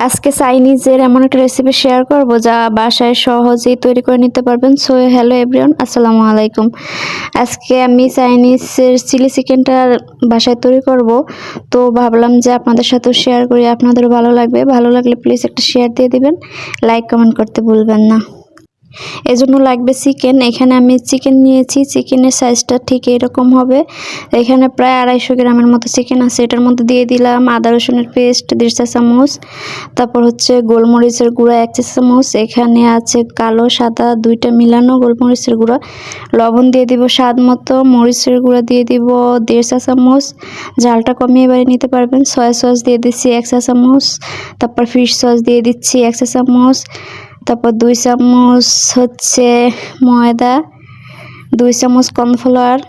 আজকে চাইনিজের এমন একটা রেসিপি শেয়ার করব যা বাসায় সহজেই তৈরি করে নিতে পারবেন। সো হ্যালো এভরিওয়ান, আসসালামু আলাইকুম। আজকে আমি চাইনিজের চিলি চিকেনটা বাসায় তৈরি করব, তো ভাবলাম যে আপনাদের সাথেও শেয়ার করি, আপনাদেরও ভালো লাগবে। ভালো লাগলে প্লিজ একটা শেয়ার দিয়ে দিবেন, লাইক কমেন্ট করতে ভুলবেন না। এজন্য লাগবে চিকেন। এখানে আমি চিকেন নিয়েছি, চিকেনের সাইজটা ঠিক এরকম হবে। এখানে প্রায় 250 গ্রামের মতো চিকেন আছে। এটার মধ্যে দিয়ে দিলাম আদা রসুনের পেস্ট 1.5 চা চামচ, তারপর হচ্ছে গোলমরিচের গুঁড়া 1 চা চামচ, এখানে আছে কালো সাদা দুইটা মিলানো গোলমরিচের গুঁড়া, লবণ দিয়ে দিব স্বাদ মতো, মরিচের গুঁড়া দিয়ে দিব 1.5 চা চামচ, ঝালটা কমিয়ে বাড়িয়ে নিতে পারবেন। সয়া সস দিয়ে দিচ্ছি 1 চা চামচ, তারপর ফিশ সস দিয়ে দিচ্ছি 1 চা চামচ, তারপর 2 চামচ হচ্ছে ময়দা, 2 চামচ কর্নফ্লাওয়ার,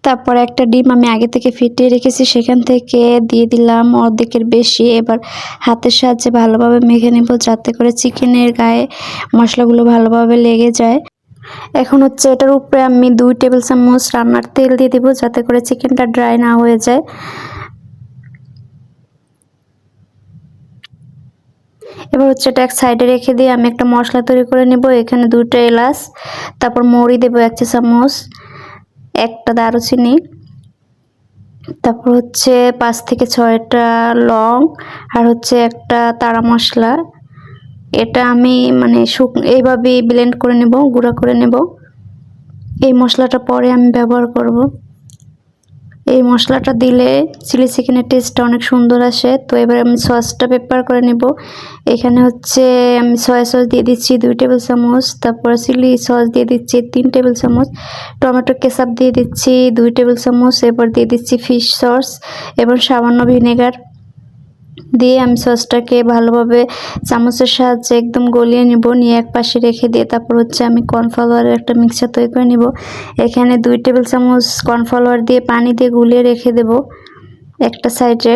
তারপর একটা ডিম আমি আগে থেকে ফেটিয়ে রেখেছি, সেখান থেকে দিয়ে দিলাম অর্ধেকের বেশি। এবার হাতের সাহায্যে ভালোভাবে মেখে নেব যাতে করে চিকেনের গায়ে মশলাগুলো ভালোভাবে লেগে যায়। এখন হচ্ছে এটার উপরে আমি 2 টেবিল চামচ রান্নার তেল দিয়ে দিব যাতে করে চিকেনটা ড্রাই না হয়ে যায়। এবার হচ্ছে এটা এক সাইডে রেখে দিয়ে আমি একটা মশলা তৈরি করে নেব। এখানে 2টা এলাচ, তারপর মৌরি দেবো 1 চা চামচ, একটা দারুচিনি, তারপর হচ্ছে 5 থেকে 6টা লং, আর হচ্ছে একটা তারা মশলা। এটা আমি এইভাবেই ব্লেন্ড করে নেব, গুঁড়া করে নেব। এই মশলাটা পরে আমি ব্যবহার করব। এই মশলাটা দিলে চিলি চিকেনের টেস্টটা অনেক সুন্দর আসে। তো এবার আমি সসটা প্রিপার করে নেব। এখানে হচ্ছে আমি সয়া সস দিয়ে দিচ্ছি 2 টেবিল চামচ, তারপর চিলি সস দিয়ে দিচ্ছি 3 টেবিল চামচ, টমেটো কেচাপ দিয়ে দিচ্ছি 2 টেবিল চামচ, এবার দিয়ে দিচ্ছি ফিশ সস এবং সামান্য ভিনেগার দিয়ে আমি সসটাকে ভালোভাবে চামচের সাহায্যে একদম গলিয়ে নিব। নিয়ে এক পাশে রেখে দিয়ে তারপর হচ্ছে আমি কর্নফ্লাওয়ারের একটা মিক্সচার তৈরি করে নিব। এখানে 2 টেবিল চামচ কর্নফ্লাওয়ার দিয়ে পানি দিয়ে গুলিয়ে রেখে দেব একটা সাইডে।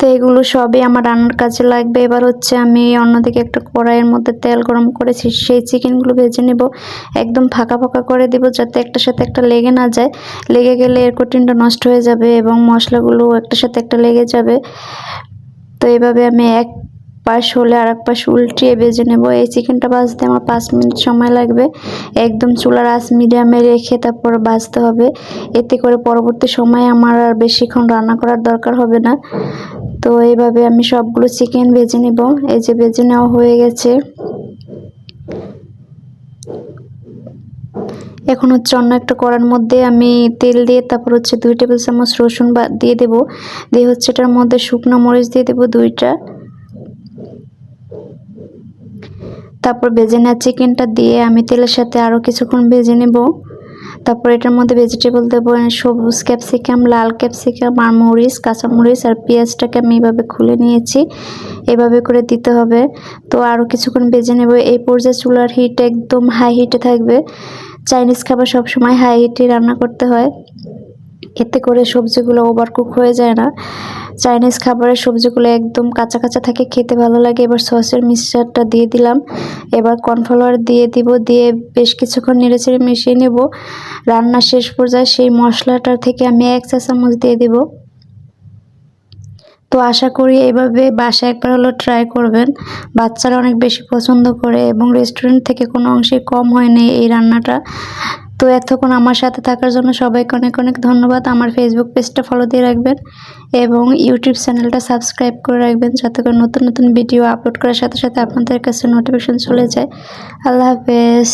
তো এগুলো সবই আমার রান্নার কাজে লাগবে। এবার হচ্ছে আমি অন্যদিকে একটা কড়াইয়ের মধ্যে তেল গরম করেছি, সেই চিকেনগুলো ভেজে নেব। একদম ফাঁকা ফাঁকা করে দিব যাতে একটার সাথে একটা লেগে না যায়। লেগে গেলে এর কোটিংটা নষ্ট হয়ে যাবে এবং মশলাগুলো একটার সাথে একটা লেগে যাবে। তো এইভাবে আমি এক পাশ হলে আর এক পাশ উল্টিয়ে ভেজে নেব। এই চিকেনটা ভাজতে আমার 5 মিনিট সময় লাগবে। একদম চুলার আঁচ মিডিয়ামে রেখে তারপর ভাজতে হবে। এতে করে পরবর্তী সময়ে আমার আর বেশিক্ষণ রান্না করার দরকার হবে না। তো এইভাবে আমি সবগুলো চিকেন ভেজে নেব। এই যে ভেজে নেওয়া হয়ে গেছে। এখন হচ্ছে অন্য একটা কড়ার মধ্যে আমি তেল দিয়ে তারপর হচ্ছে 2 টেবিল চামচ রসুন দিয়ে দেব। দিয়ে হচ্ছে এটার মধ্যে শুকনো মরিচ দিয়ে দেব 2টা, তারপর ভেজে নেওয়া চিকেনটা দিয়ে আমি তেলের সাথে আরও কিছুক্ষণ ভেজে নেব। তারপর এটার মধ্যে ভেজিটেবল দেবো, সবুজ ক্যাপসিকাম, লাল ক্যাপসিকাম আর মরিচ, কাঁচামরিচ আর পেঁয়াজটাকে আমি এভাবে খুলে নিয়েছি। এভাবে করে দিতে হবে। তো আরও কিছুক্ষণ ভেজে নেব। এই পর্যায়ে চুলার হিট একদম হাই হিটে থাকবে। চাইনিজ খাবার সবসময় হাই হিটে রান্না করতে হয়, এতে করে সবজিগুলো ওভারকুক হয়ে যায় না। চাইনিজ খাবারের সবজিগুলো একদম কাঁচা কাঁচা থাকে, খেতে ভালো লাগে। এবার সসের মিক্সচারটা দিয়ে দিলাম, এবার কর্নফ্লাওয়ার দিয়ে দিব, দিয়ে বেশ কিছুক্ষণ নেড়েচেড়ে মিশিয়ে নেব। রান্না শেষ পর্যায়ে সেই মশলাটা থেকে আমি 1 চা চামচ দিয়ে দিব। তো আশা করি এইভাবে বাসায় একবার হলো ট্রাই করবেন। বাচ্চারা অনেক বেশি পছন্দ করে এবং রেস্টুরেন্ট থেকে কোনো অংশে কম হয়নি এই রান্নাটা। তো এতক্ষণ আমার সাথে থাকার জন্য সবাইকে অনেক অনেক ধন্যবাদ। আমার ফেসবুক পেজটা ফলো দিয়ে রাখবেন এবং ইউটিউব চ্যানেলটা সাবস্ক্রাইব করে রাখবেন যাতে করে নতুন নতুন ভিডিও আপলোড করার সাথে সাথে আপনাদের কাছে নোটিফিকেশন চলে যায়। আল্লাহ হাফেজ।